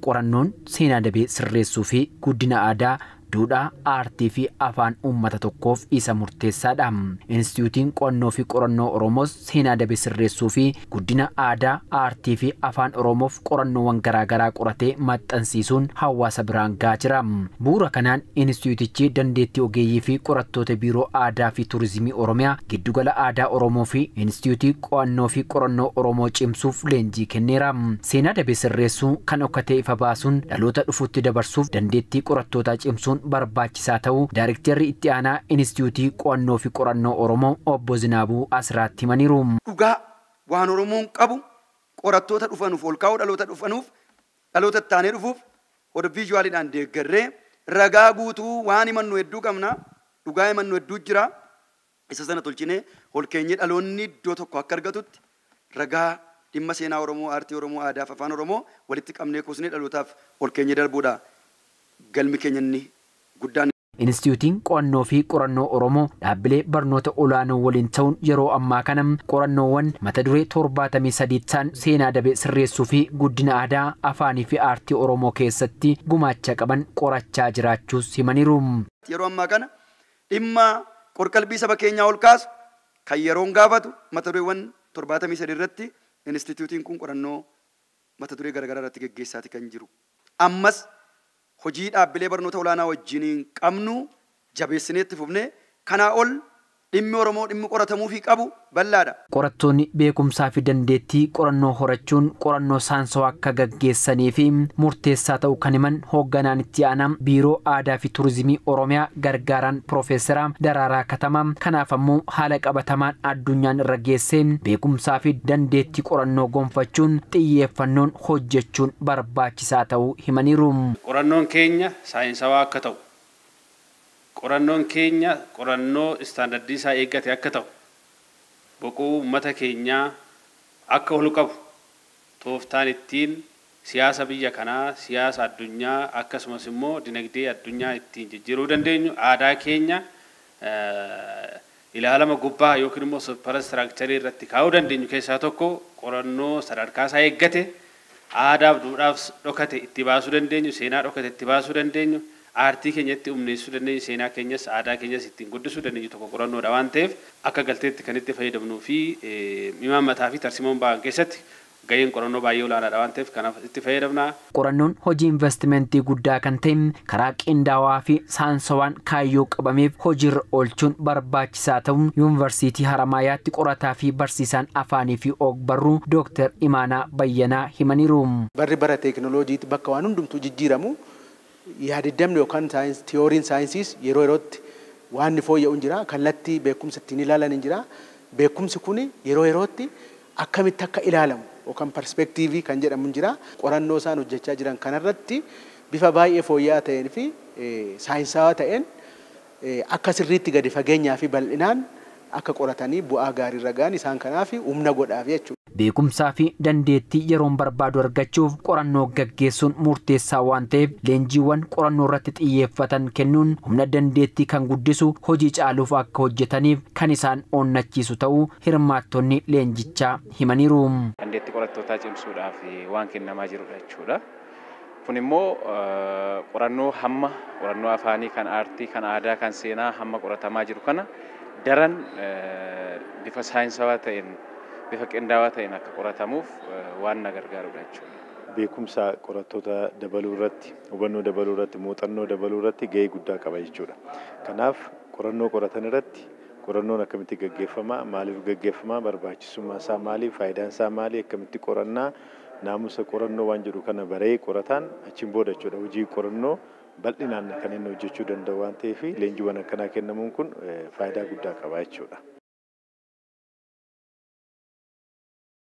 Qorannoon seenaa dabee sirreessuu fi guddina aadaa duudhaa aartii fi afaan uummata tokkoof isa murteessaadha. Instituutiin qo'annoo fi qorannoo Oromoos seenaa dabee sirreessuu fi guddina aadaa aartii fi afaan Oromoof qorannoowwan garaagaraa qoratee maxxansiisuun hawaasa biraan gahaa jira. Bu'uura kanaan instituutichi dandeettii ogeeyyii fi qorattoota biiroo aadaa fi turizimii Oromiyaa giddugala aadaa Oromoo fi instituutii qo'annoo fi qorannoo Oromoo cimsuuf leenjii kenneera. Seenaa dabee sirreessuu kan okkatee ifa baasuun dhaloota dhufuutti dabarsuuf dandeettii qorattootaa cimsuun barbaachisaa ta'uu Daayirektarri itti aanaa Instituutii Qo'annoo fi Qorannoo Oromoo Obbo Zinaabuu Asraatti himaniiru. Dhugaa waan Oromoon qabu qorattoota dhufanuuf ol kaa'uu dhaloota ittaanee dhufuuf hor viijuwaaliidhaan deeggarree ragaa guutuu waan himannu hedduu qabna. Dhugaa himannu hedduu jira. Isa sana tolchinee ol keenyee dhaloonni iddoo tokko akka argatutti ragaa dhimma seenaa Oromoo, aartii Oromoo, aadaa fi afaan Oromoo walitti qabnee kuusnee dhalootaaf ol keenyee darbuudha. Galmi keenya inni guddaan. Instituutiin Qo'annoo fi Qorannoo Oromoo dhaabbilee barnoota olaanoo waliin ta'uun yeroo ammaa kana qorannoowwan mata duree 73 ta'an seenaa dabee sirreessuu fi guddina aadaa afaanii fi aartii Oromoo keessatti gumaacha qaban qorachaa jiraachuus himaniiru. Yeroo ammaa kana dhimma qorqalbii saba keenyaa ol kaasu kan yeroon gaafatu mata dureewwan 73 irratti instituutiin kun qorannoo mata duree garaagaraa irratti gaggeessaati kan jiru. Ammas hojii dhaabbilee barnoota olaanaa wajjin qabnu jabeessinee itti fufnee kanaa ol dhimmi Oromoo dhimmi qoratamuu fi qabu bal'aadha. Qorattoonni beekumsaa fi dandeettii qorannoo horachuun qorannoo saayinsawaa akka gaggeessanii fi murteessaa ta'uu kan himan hoogganaan itti aanaa biiroo aadaa fi turizimii Oromiyaa gargaaraan Piroofeesara Daraaraa Katamaa. Kanaaf ammoo haala qabatamaan addunyaan irra geessee beekumsaa fi dandeettii qorannoo gonfachuun xiyyeeffannoon hojjechuun barbaachisaa ta'uu himaniiru. Qorannoon keenya saayinsawaa akka ta'u qorannoon keenya qorannoo istaandardii isaa eeggate akka ta'u boqoo uummata keenyaa akka ol qabu tooftaan ittiin siyaasa biyya kanaa siyaasa addunyaa akkasumas immoo dinagdee addunyaa ittiin jijjiiruu dandeenyu aadaa keenya ilaalama gubbaa yookiin immoo suparaastiraakcharii irratti kaa'uu dandeenyu keessaa tokko qorannoo sadarkaa isaa eeggate aadaaf duudhaaf dhokate itti baasuu dandeenyu seenaa dhokate itti baasuu dandeenyu aartii keenyatti humneessuu dandeenyu seenaa keenyas aadaa keenyas ittiin guddisuu dandeenyu tokko qorannoodha waan ta'eef akka galteetti kan itti fayyadamnuu fi imaammataa fi tarsiimoon ba'an keessatti gaheen qorannoo baay'ee olaanaadha waan ta'eef kanaaf itti fayyadamna. Qorannoon hojii investimentii guddaa kan ta'e karaa qindaawaa fi saayinsawaan kaayyoo qabameef hojiirra oolchuun barbaachisaa ta'uun yuunivarsiitii Haramaayaatti qorataa fi barsiisaan afaanii fi ogbarruu Dooktar Imaanaa Bayyanaa himaniiru. Barri bara teekinooloojiitti bakka waan hundumtuu jijjiiramu yaadiddamni yookaan tiyooriin saayinsiis yeroo yerootti waan ni fooyya'uun jira kallattii beekumsa ittiin ilaalan hin jira beekumsi kun yeroo yerootti akkamitti akka ilaalamu yookaan perspektiivii kan jedhamu hin jira qorannoo isaan hojjechaa jiran kanarratti bifa baay'ee fooyya'aa ta'een fi saayinsawaa ta'een akka sirriitti gadi fageenyaa fi bal'inaan akka qoratanii bu'aa gaarii ragaan isaan kanaaf humna godhaaf jechuudha. Beekumsaa fi dandeettii yeroon barbaadu argachuuf qorannoo gaggeessuun murteessaa waan ta'eef leenjiiwwan qorannoo irratti xiyyeeffatan kennuun humna dandeettii kan guddisu hojii caaluuf akka hojjetaniif kan isaan onnachiisu ta'uu hirmaattonni leenjichaa himaniiru. Dandeettii qorattootaa cimsuudhaaf waan kennamaa jirudha jechuudha. Kun immoo qorannoo afaanii kan aartii kan aadaa kan seenaa hamma qoratamaa jiru kana daran bifa saayinsawaa ta'een bifa qindaawaa ta'een akka qoratamuuf waan na gargaarudha jechuudha. Beekumsa qorattoota dabaluu irratti, hubannoo dabaluu irratti, muuxannoo dabaluu irratti gahee guddaa qaba jechuudha. Kanaaf qorannoo qoratan irratti qorannoon akkamitti gaggeeffama, maaliif gaggeeffama, barbaachisummaa isaa maali, faayidaan isaa maali, akkamitti qorannaa, naamusa qorannoo waan jedhu kana baree qorataan achiin booda jechuudha. Hojii qorannoo bal'inaan kan inni hojjechuu danda'u waan ta'eef leenjiiwwan akkanaa kennamuun kun faayidaa guddaa qaba jechuudha.